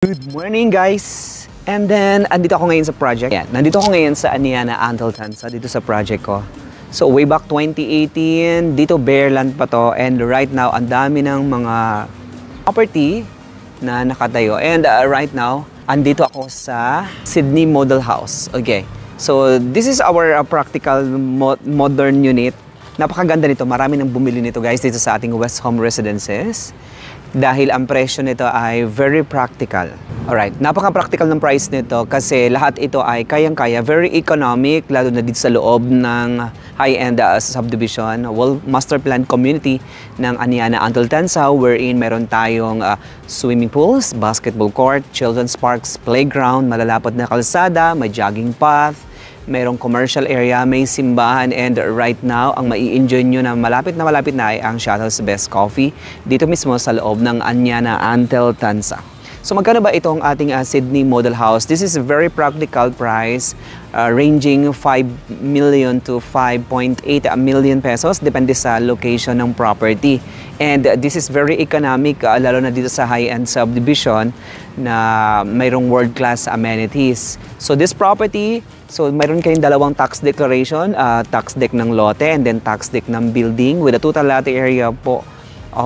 Good morning guys! And then, andito ako ngayon sa project. Yan, nandito ako ngayon sa Aniana Anteltansa, dito sa project ko. So, way back 2018, dito bare land pa to. And right now, ang dami ng mga property na nakatayo. And right now, andito ako sa Sydney Model House. Okay. So, this is our practical modern unit. Napakaganda nito. Marami nang bumili nito guys dito sa ating West Home Residences. Dahil ang presyo nito ay very practical. Alright, napaka-practical ng price nito kasi lahat ito ay kayang-kaya, very economic, lalo na dito sa loob ng high-end subdivision, well, master plan community ng Aniana Anteltansa, wherein meron tayong swimming pools, basketball court, children's parks, playground, malalapad na kalsada, may jogging path, merong commercial area, may simbahan, and right now, ang mai-enjoy nyo na malapit na ay ang Shuttle's Best Coffee dito mismo sa loob ng Aniana Anteltansa. So magkano ba itong ating Sydney Model House? This is a very practical price, ranging 5 million to 5.8 million pesos, depende sa location ng property. And this is very economic, lalo na dito sa high-end subdivision na mayroong world-class amenities. So this property, so mayroon kayong dalawang tax declaration, tax deck ng lote and then tax deck ng building with a total lot area po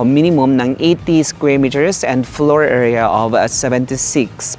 minimum ng 80 square meters and floor area of 76.09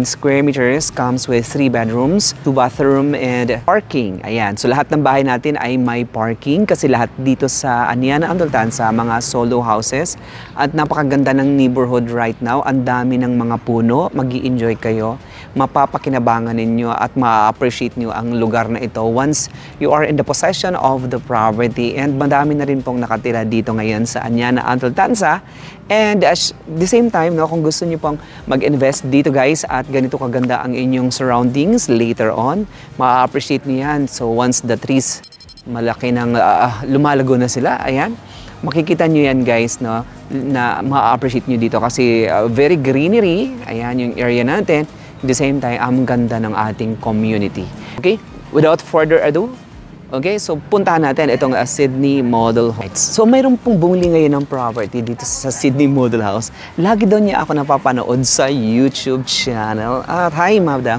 square meters. Comes with 3 bedrooms, 2 bathroom and parking. Ayan, so lahat ng bahay natin ay may parking kasi lahat dito sa Aniana Anteltansa mga solo houses at napakaganda ng neighborhood right now. Ang dami ng mga puno, magi-enjoy kayo, mapapakinabangan ninyo at ma-appreciate nyo ang lugar na ito once you are in the possession of the property. And madami na rin pong nakatira dito ngayon sa Aniana Anteltansa. And at the same time, no, kung gusto niyo pong mag-invest dito guys at ganito kaganda ang inyong surroundings later on, ma-appreciate niyo yan. So once the trees malaki ng lumalago na sila, ayan, makikita nyo yan guys, no, na ma-appreciate nyo dito kasi very greenery, ayan yung area natin. At the same time, ang ganda ng ating community. Okay, without further ado, okay, so puntahan natin itong Sydney Model House. So mayroon pong bumili ngayon ng property dito sa Sydney Model House. Lagi daw niya ako napapanood sa YouTube channel. At hi, madam.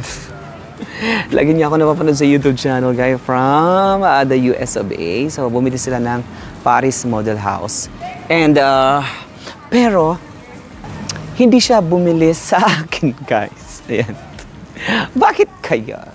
Lagi niya ako napapanood sa YouTube channel, guys, from the US of A. So bumili sila ng Paris Model House. And, pero, hindi siya bumili sa akin, guys. Ayan. Bakit kaya?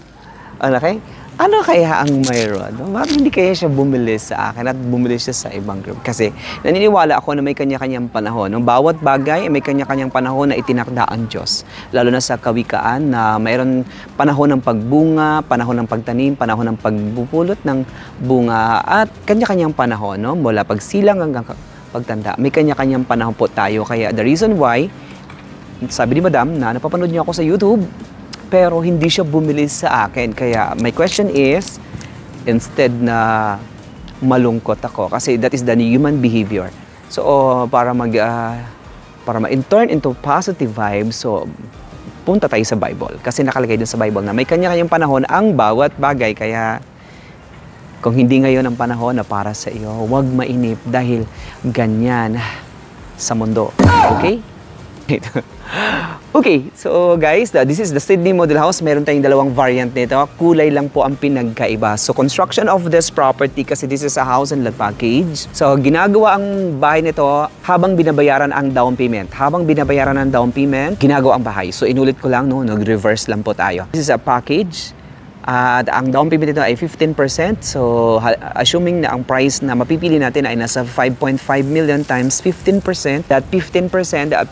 Okay? Ano kaya ang mayroon? Bakit hindi kaya siya bumili sa akin at bumili siya sa ibang group? Kasi naniniwala ako na may kanya-kanyang panahon. Ang bawat bagay may kanya-kanyang panahon na itinakda ang Diyos. Lalo na sa kawikaan na mayroon panahon ng pagbunga, panahon ng pagtanim, panahon ng pagbupulot ng bunga at kanya-kanyang panahon, no? Mula pagsilang hanggang pagtanda. May kanya-kanyang panahon po tayo. Kaya the reason why, sabi ni Madam na napapanood niyo ako sa YouTube, pero hindi siya bumili sa akin. Kaya my question is, instead na malungkot ako, kasi that is the human behavior. So, para ma-turn into positive vibes, so, punta tayo sa Bible. Kasi nakalagay dun sa Bible na may kanya-kanyang panahon ang bawat bagay. Kaya, kung hindi ngayon ang panahon na para sa iyo, huwag mainip dahil ganyan sa mundo. Okay? Okay, so guys, this is the Sydney Model House. Meron tayong dalawang variant nito. Kulay lang po ang pinagkaiba. So, construction of this property kasi this is a house and lot package. So, ginagawa ang bahay nito habang binabayaran ang down payment. Habang binabayaran ang down payment, ginagawa ang bahay. So, inulit ko lang, no, nag-reverse lang po tayo. This is a package. At ang down payment nito ay 15%. So, assuming na ang price na mapipili natin ay nasa 5.5 million times 15%, that 15%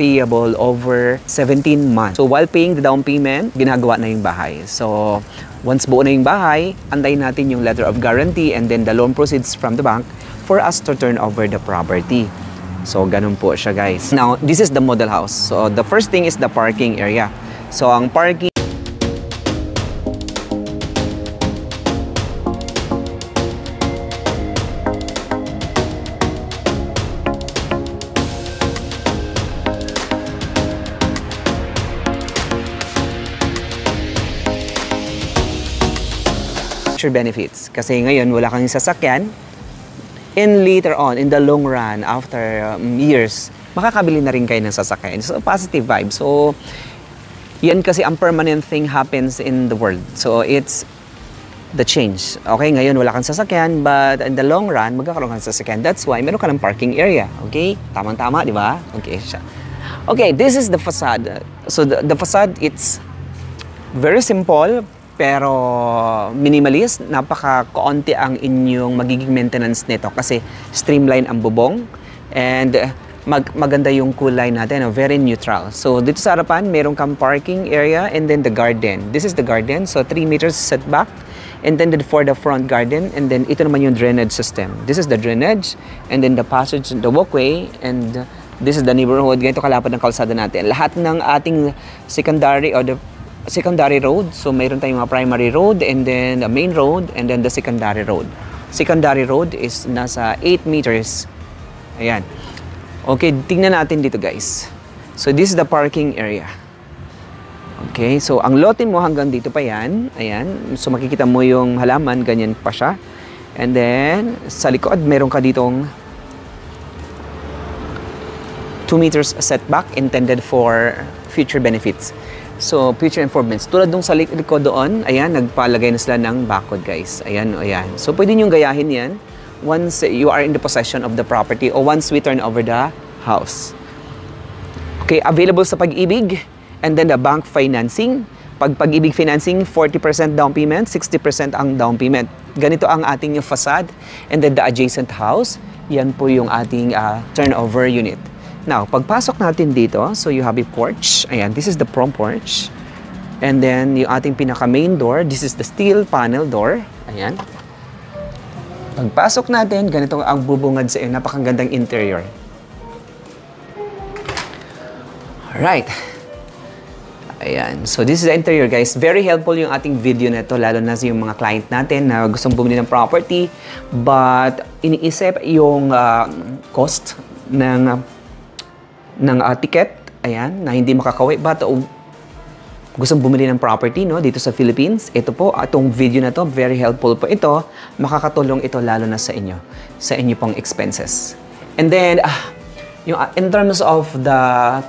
payable over 17 months. So, while paying the down payment, ginagawa na yung bahay. So, once buo na yung bahay, antayin natin yung letter of guarantee and then the loan proceeds from the bank for us to turn over the property. So, ganun po siya, guys. Now, this is the model house. So, the first thing is the parking area. So, ang parking benefits. Kasi ngayon, wala kang sasakyan. And later on, in the long run, after years, makakabili na rin kayo ng sasakyan. So, positive vibe. So, yan kasi ang permanent thing happens in the world. So, it's the change. Okay, ngayon wala kang sasakyan, but in the long run, magkakaroon ka ng sasakyan. That's why meron ka ng parking area. Okay? Tamang-tama, di ba? Okay, siya. Okay, this is the facade. So, the facade, it's very simple, pero minimalist. Napaka-kaunti ang inyong magiging maintenance nito kasi streamline ang bubong. And maganda yung kulay natin, very neutral. So, dito sa harapan, meron kang parking area and then the garden. This is the garden, so 3 meters setback. And then for the front garden, and then ito naman yung drainage system. This is the drainage, and then the passage, the walkway, and this is the neighborhood. Ganito kalapad ng kalsada natin. Lahat ng ating secondary or the secondary road, so mayroon tayong mga primary road, and then the main road, and then the secondary road. Secondary road is nasa 8 meters. Ayan. Okay, tingnan natin dito guys. So this is the parking area. Okay, so ang lote mo hanggang dito pa yan. Ayan. So makikita mo yung halaman, ganyan pa siya. And then sa likod, meron ka ditong 2 meters setback intended for future benefits. So, future improvements. Tulad nung sa likod doon, ayan, nagpalagay na sila ng bakod, guys. Ayan, ayan. So, pwede nyo gayahin yan once you are in the possession of the property or once we turn over the house. Okay, available sa Pag-ibig and then the bank financing. Pag Pag-ibig financing, 40% down payment, 60% ang down payment. Ganito ang ating facade. And then the adjacent house, yan po yung ating turnover unit. Now, pagpasok natin dito, so you have a porch. Ayan, this is the front porch. And then, yung ating pinaka-main door, this is the steel panel door. Ayan. Pagpasok natin, ganito ang bubungad sa iyo. Napakagandang interior. Alright. Ayan. So, this is the interior, guys. Very helpful yung ating video na ito, lalo na sa yung mga client natin na gustong bumili ng property. But, iniisip yung cost ng ticket, ayan, na hindi makakauwi. But, gustong bumili ng property, no, dito sa Philippines, ito po, itong video na to, very helpful po ito. Makakatulong ito lalo na sa inyo pong expenses. And then, in terms of the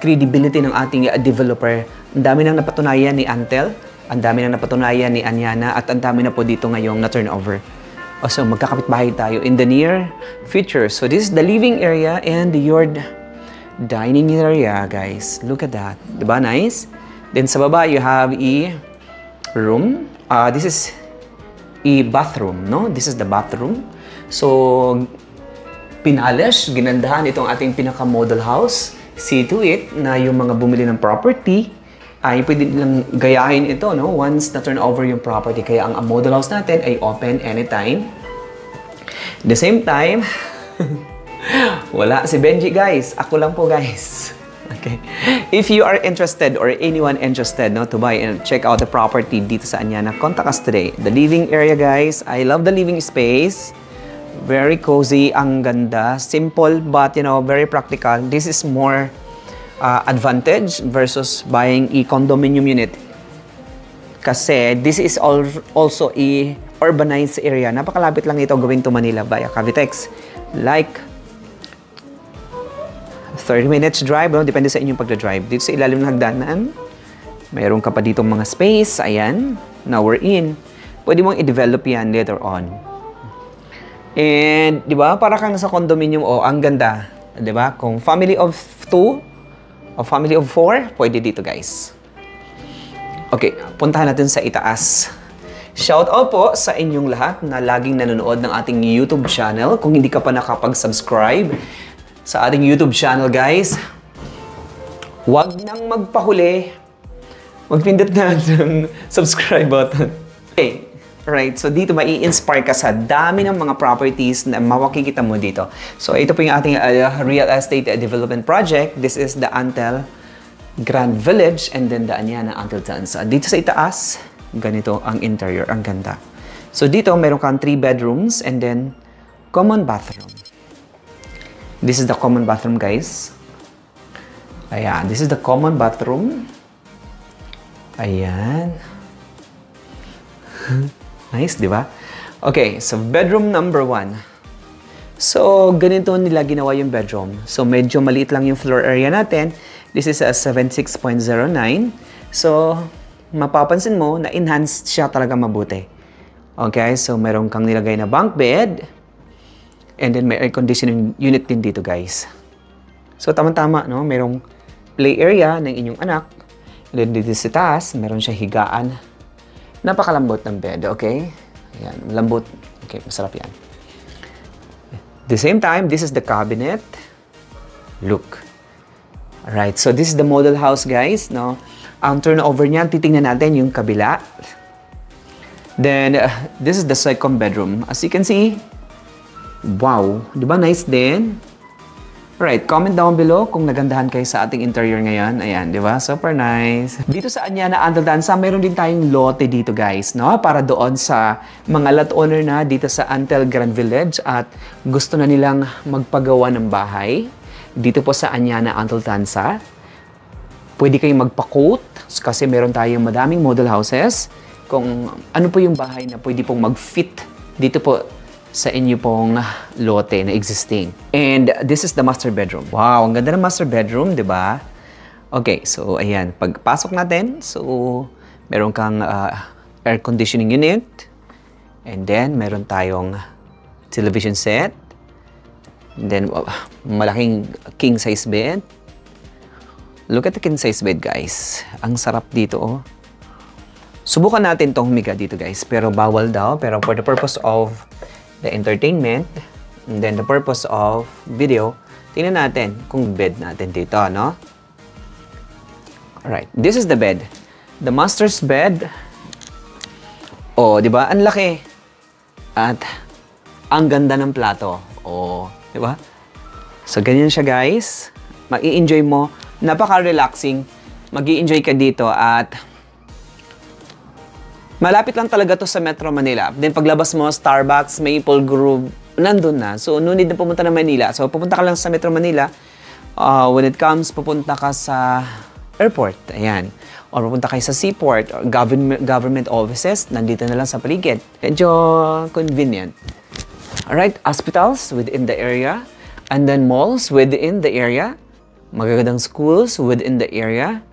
credibility ng ating developer, ang dami nang napatunayan ni Antel, ang dami nang napatunayan ni Anyana, at ang dami na po dito ngayong na-turnover. So, magkakapit-bahay tayo in the near future. So, this is the living area and your dining area, guys. Look at that. Diba? Nice? Then sa baba, you have a room. This is a bathroom, no? This is the bathroom. So, pinalish, ginandahan itong ating pinaka-model house. See to it na yung mga bumili ng property ay pwede nilang gayahin ito, no? Once na turn over yung property. Kaya ang model house natin ay open anytime. At the same time, wala si Benji, guys. Ako lang po, guys. Okay. If you are interested or anyone interested, no, to buy and check out the property dito sa Anyana, contact us today. The living area, guys. I love the living space. Very cozy, ang ganda. Simple, but, you know, very practical. This is more advantage versus buying a condominium unit. Kasi this is also a urbanized area. Napakalapit lang ito going to Manila via Cavitex. Like 30 minutes drive, no? Depende sa inyong pagdadrive. Dito sa ilalim ng hagdanan, mayroon ka pa ditong mga space. Ayan. Now we're in. Pwede mong i-develop yan later on. And, di ba? Para kang nasa condominium, ang ganda. Di ba? Kung family of 2 o family of 4, pwede dito, guys. Okay, puntahan natin sa itaas. Shout out po sa inyong lahat na laging nanonood ng ating YouTube channel. Kung hindi ka pa nakapag-subscribe sa ating YouTube channel, guys, huwag nang magpahuli. Magpindot na ng subscribe button. Okay, right. So, dito mai-inspire ka sa dami ng mga properties na makikita mo dito. So, ito po yung ating real estate development project. This is the Antel Grand Village and then the Anyana Antel Tanza. Dito sa itaas, ganito ang interior. Ang ganda. So, dito meron kang 3 bedrooms and then common bathroom. This is the common bathroom, guys. Ayan. This is the common bathroom. Ayan. Nice, di ba? Okay. So, bedroom number 1. So, ganito nila ginawa yung bedroom. So, medyo maliit lang yung floor area natin. This is a 76.09. So, mapapansin mo na enhanced siya talaga mabuti. Okay, so meron kang nilagay na bunk bed. And then may air conditioning unit din dito, guys. So, tama-tama, no? Merong play area ng inyong anak. And then dito sa taas, meron siya higaan. Napakalambot ng bed, okay? Ayan, lambot. Okay, masarap yan. At the same time, this is the cabinet. Look. Alright, so this is the model house, guys, no? Ang turnover niyan, titingnan natin yung kabila. Then, this is the second bedroom. As you can see, wow, di ba nice din? Alright, comment down below kung nagandahan kayo sa ating interior ngayon. Ayan, di ba? Super nice. Dito sa Anyana Anteltansa, mayroon din tayong lote dito, guys, no? Para doon sa mga lot owner na dito sa Antel Grand Village at gusto na nilang magpagawa ng bahay. Dito po sa Anyana Anteltansa. Pwede kayong magpa-quote kasi meron tayong madaming model houses. Kung ano po yung bahay na pwede pong mag-fit dito po sa inyo pong lote na existing. And this is the master bedroom. Wow, ang ganda ng master bedroom, di ba? Okay, so ayan, pagpasok natin, so meron kang air conditioning unit. And then meron tayong television set. And then malaking king size bed. Look at the king size bed, guys. Ang sarap dito, oh. Subukan natin tong humiga dito, guys. Pero bawal daw. Pero for the purpose of the entertainment, and then the purpose of video, tingnan natin kung bed natin dito, no? Alright, this is the bed. The master's bed. Oh, di ba? Ang laki. At ang ganda ng plato. Oh, di ba? So, ganyan siya, guys. Mag-i-enjoy mo. Napaka-relaxing. Mag-i-enjoy ka dito at malapit lang talaga to sa Metro Manila. Then paglabas mo, Starbucks, Maple Grove, nandun na. So, no need na pumunta na Manila. So, pupunta ka lang sa Metro Manila. When it comes, pupunta ka sa airport. Ayan. Or pupunta kayo sa seaport or government offices. Nandito na lang sa paligid. Medyo convenient. Alright, hospitals within the area. And then malls within the area. Magagandang schools within the area.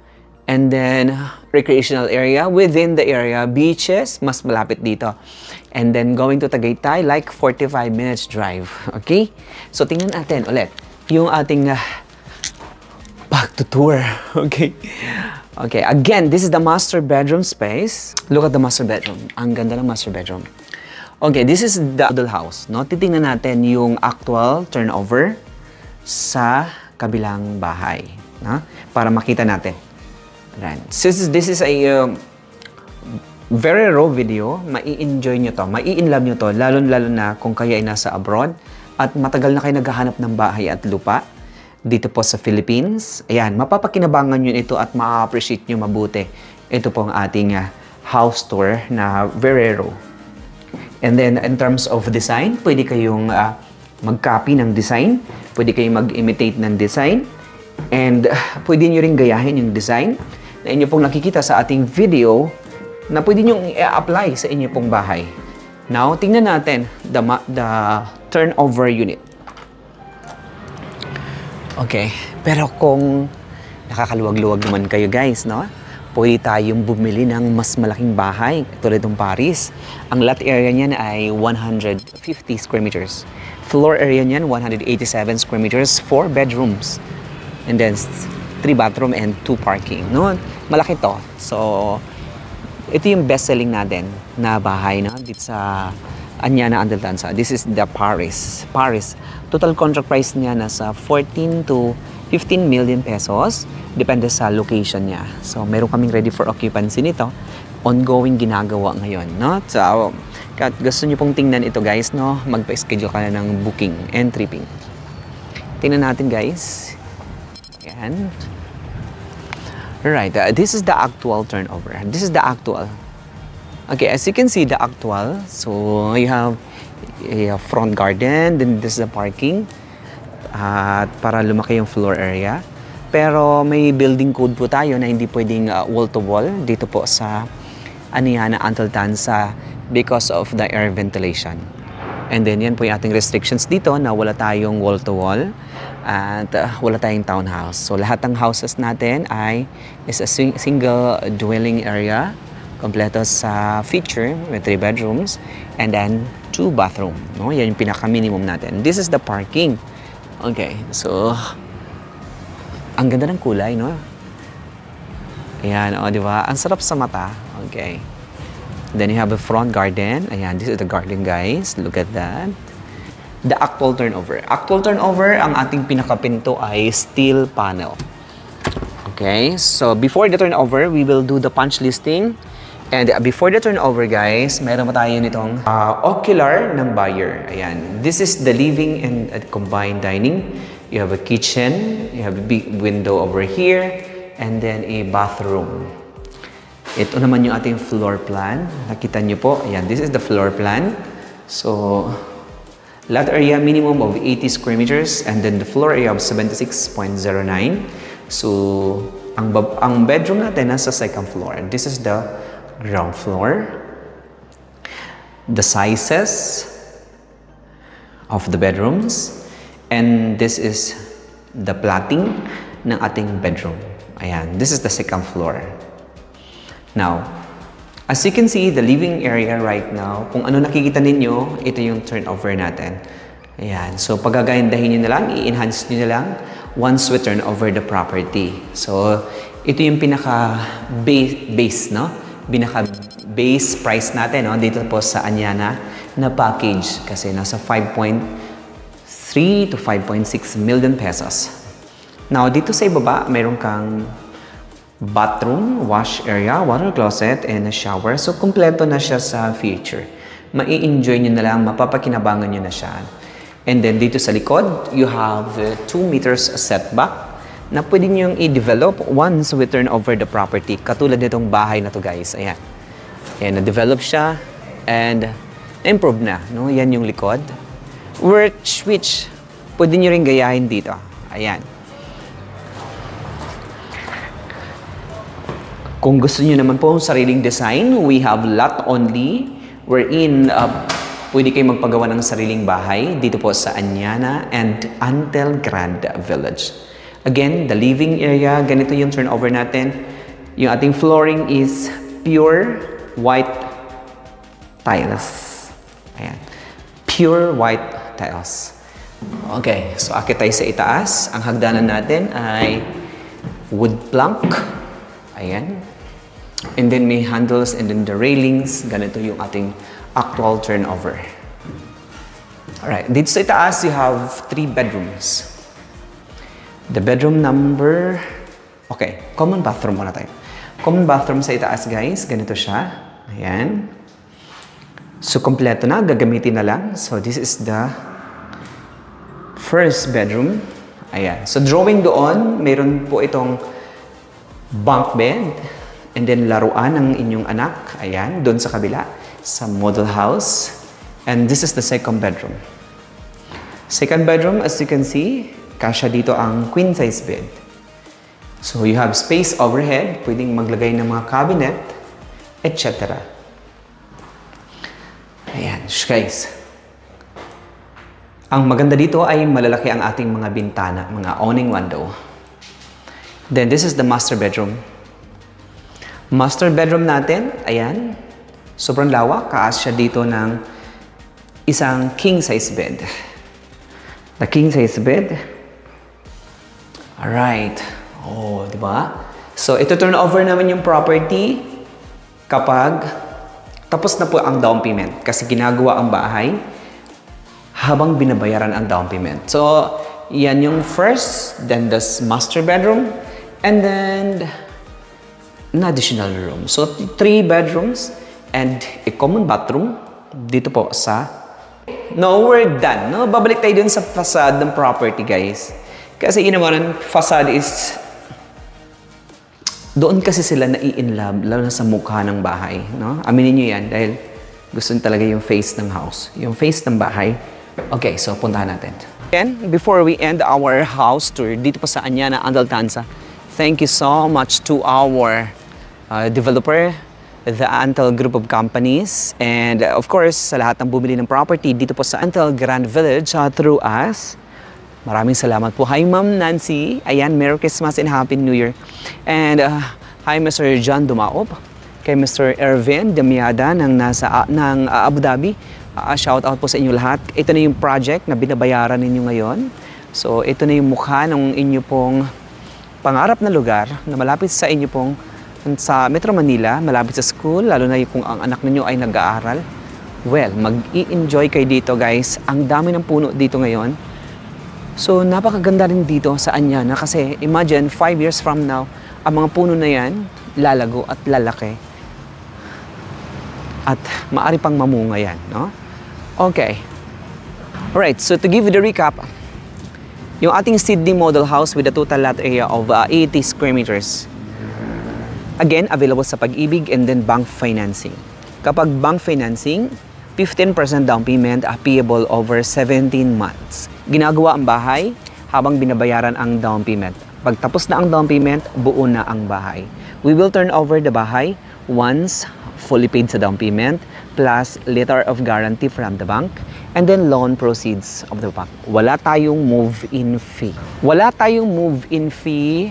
And then, recreational area within the area. Beaches, mas malapit dito. And then, going to Tagaytay, like 45 minutes drive. Okay? So, tingnan natin ulit yung ating back to tour. Okay? Okay, again, this is the master bedroom space. Look at the master bedroom. Ang ganda ng master bedroom. Okay, this is the model house. No? Titingnan natin yung actual turnover sa kabilang bahay. No? Para makita natin. Since this is a very raw video, mai-enjoy nyo to, mai-inlove nyo to, lalo-lalo na kung kayo ay nasa abroad at matagal na kayo naghahanap ng bahay at lupa dito po sa Philippines. Ayan, mapapakinabangan nyo ito at ma-appreciate nyo mabuti. Ito po ang ating house tour na very raw. And then, in terms of design, pwede kayong mag-copy ng design, pwede kayong mag-imitate ng design, and pwede nyo rin gayahin yung design na inyo pong nakikita sa ating video na pwede nyo i-apply sa inyo pong bahay. Now, tingnan natin the turnover unit. Okay, pero kung nakakaluwag-luwag naman kayo, guys, no? Pwede tayong bumili ng mas malaking bahay tulad ng Paris. Ang lot area niyan ay 150 square meters. Floor area niyan 187 square meters, 4 bedrooms. And then 3 bathroom and 2 parking. No? Malaki to. So, ito yung best-selling natin na bahay, no? Dito sa Anyana Anteltansa. This is the Paris. Paris. Total contract price niya nasa 14 to 15 million pesos. Depende sa location niya. So, meron kaming ready for occupancy nito. Ongoing ginagawa ngayon, no? So, gusto niyo pong tingnan ito, guys, no? Magpa-schedule ka na ng booking and tripping. Tingnan natin, guys. Yan. Alright, this is the actual turnover. This is the actual. Okay, as you can see, the actual. So, you have a front garden, then this is the parking. At para lumaki yung floor area. Pero may building code po tayo na hindi pwedeng wall-to-wall dito po sa Anyana Anteltansa because of the air ventilation. And then yan po yung ating restrictions dito na wala tayong wall-to-wall at wala tayong townhouse. So lahat ng houses natin is a single dwelling area, kompleto sa feature with 3 bedrooms and then 2 bathroom. No? Yan yung pinaka-minimum natin. This is the parking. Okay, so ang ganda ng kulay, no? Ayan, di ba? Ang sarap sa mata. Okay. Then you have a front garden. Ayan, this is the garden, guys. Look at that. The actual turnover. Actual turnover, ang ating pinakapinto ay steel panel. Okay, so before the turnover, we will do the punch listing. And before the turnover, guys, meron pa tayo nitong ocular ng buyer. Ayan, this is the living and combined dining. You have a kitchen, you have a big window over here, and then a bathroom. Ito naman yung ating floor plan. Nakita nyo po, ayan, this is the floor plan. So, lot area minimum of 80 square meters and then the floor area of 76.09. So, ang bedroom natin nasa second floor. This is the ground floor. The sizes of the bedrooms. And this is the platting ng ating bedroom. Ayan, this is the second floor. Now, as you can see, the living area right now, kung ano nakikita ninyo, ito yung turnover natin. Ayan, so pagagandahin nyo na lang, i-enhance nyo na lang once we turn over the property. So, ito yung pinaka-base, no? Pinaka-base price natin, no? Dito po sa Anyana na package kasi nasa 5.3 to 5.6 million pesos. Now, dito sa ibaba, mayroon kang bathroom, wash area, water closet, and a shower. So, kompleto na siya sa feature. Mai-enjoy nyo na lang, mapapakinabangan nyo na siya. And then, dito sa likod, you have 2 meters setback na pwede nyo i-develop once we turn over the property. Katulad nitong bahay na to, guys. Ayan. Ayan, na-develop siya and improve na. No? Yan yung likod. Which pwede nyo rin gayahin dito. Ayan. Kung gusto niyo naman po sariling design, we have lot only wherein pwede kayo magpagawa ng sariling bahay dito po sa Anyana and Antel Grand Village. Again, the living area, ganito yung turnover natin. Yung ating flooring is pure white tiles. Ayan. Pure white tiles. Okay, so akit tayo sa itaas. Ang hagdanan natin ay wood plank. Ayan. And then may handles and then the railings. Ganito yung ating actual turnover. Alright, dito sa itaas, you have 3 bedrooms. The bedroom number... Okay, common bathroom muna tayo. Common bathroom sa itaas, guys. Ganito siya. Ayan. So, kompleto na. Gagamitin na lang. So, this is the first bedroom. Ayan. So, drawing doon, mayroon po itong bunk bed. And then, laruan ng inyong anak. Ayan, doon sa kabila. Sa model house. And this is the second bedroom. Second bedroom, as you can see, kasya dito ang queen size bed. So, you have space overhead. Pwedeng maglagay ng mga cabinet, etc. Ayan, guys. Ang maganda dito ay malalaki ang ating mga bintana, mga awning window. Then, this is the master bedroom. Master bedroom natin, ayan. Sobrang lawak. Kaas siya dito ng isang king size bed. The king size bed. Alright. Oh, di ba? So, ito turn over naman yung property kapag tapos na po ang down payment. Kasi ginagawa ang bahay habang binabayaran ang down payment. So, yan yung first, then the master bedroom, and then an additional room. So, 3 bedrooms and a common bathroom dito po sa... No, we're done. No? Babalik tayo dun sa facade ng property, guys. Kasi yun naman, facade is... Doon kasi sila nai-inlove, lalo na sa mukha ng bahay. No? Aminin nyo yan dahil gusto nyo talaga yung face ng house. Yung face ng bahay. Okay, so puntahan natin. Again, before we end our house tour dito po sa Anyana, Antal Tanza, thank you so much to our developer, the Antel Group of Companies. And of course, sa lahat ng bumili ng property dito po sa Antel Grand Village through us. Maraming salamat po. Hi, Ma'am Nancy. Ayan, Merry Christmas and Happy New Year. And hi, Mr. John Dumaop. Kay Mr. Ervin Damiada ng Abu Dhabi. Shout out po sa inyo lahat. Ito na yung project na binabayaran ninyo ngayon. So, ito na yung mukha ng inyo pong pangarap na lugar na malapit sa inyo pong sa Metro Manila, malapit sa school, lalo na kung ang anak ninyo ay nag-aaral. Well, mag-i-enjoy kayo dito, guys. Ang dami ng puno dito ngayon. So, napakaganda rin dito sa Anyana kasi imagine 5 years from now, ang mga puno na yan lalago at lalaki. At maari pang mamunga yan, no? Okay. Alright, so to give you the recap, yung ating Sydney Model House with a total lot area of 80 square meters. Again, available sa Pag-ibig and then bank financing. Kapag bank financing, 15% down payment payable over 17 months. Ginagawa ang bahay habang binabayaran ang down payment. Pag tapos na ang down payment, buo na ang bahay. We will turn over the bahay once fully paid sa down payment plus letter of guarantee from the bank and then loan proceeds of the bank. Wala tayong move-in fee. Wala tayong move-in fee.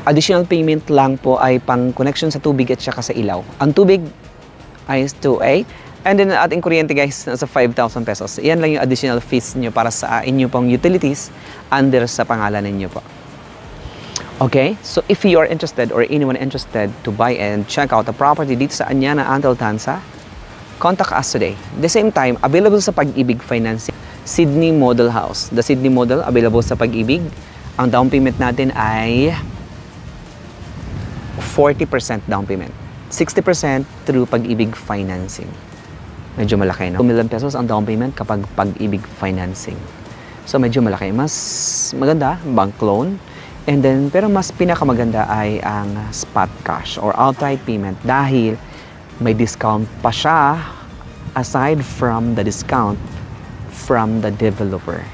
Additional payment lang po ay pang connection sa tubig at saka sa ilaw. Ang tubig ay 2A. And then ating kuryente guys, nasa 5,000 pesos. Yan lang yung additional fees nyo para sa inyo pong utilities under sa pangalan ninyo po. Okay? So if you are interested or anyone interested to buy and check out the property dito sa Anyana Antel Tanza, contact us today. The same time, available sa Pag-ibig Financing, Sydney Model House. The Sydney Model available sa Pag-ibig. Ang down payment natin ay 40% down payment. 60% through Pag-ibig Financing. Medyo malaki, no? 2 million pesos ang down payment kapag Pag-ibig Financing. So, medyo malaki. Mas maganda, bank loan. And then, pero mas pinakamaganda ay ang spot cash or outright payment dahil may discount pa siya aside from the discount from the developer.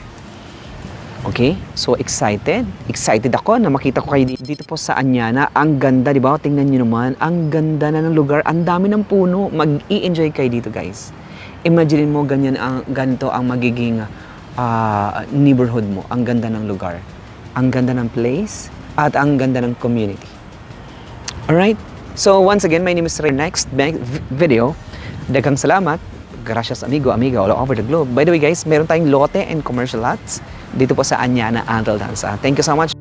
Okay? So, excited? Excited ako na makita ko kayo dito po sa Anyana. Ang ganda, di ba? Tingnan nyo naman. Ang ganda na ng lugar. Ang dami ng puno. Mag-i-enjoy kayo dito, guys. Imagine mo, ganito ang magiging neighborhood mo. Ang ganda ng lugar. Ang ganda ng place. At ang ganda ng community. Alright? So, once again, my name is Ray. Next video. Daghang salamat. Gracias, amigo, amiga, all over the globe. By the way, guys, meron tayong lote and commercial lots dito po sa Anyana Antel Tanza. Thank you so much.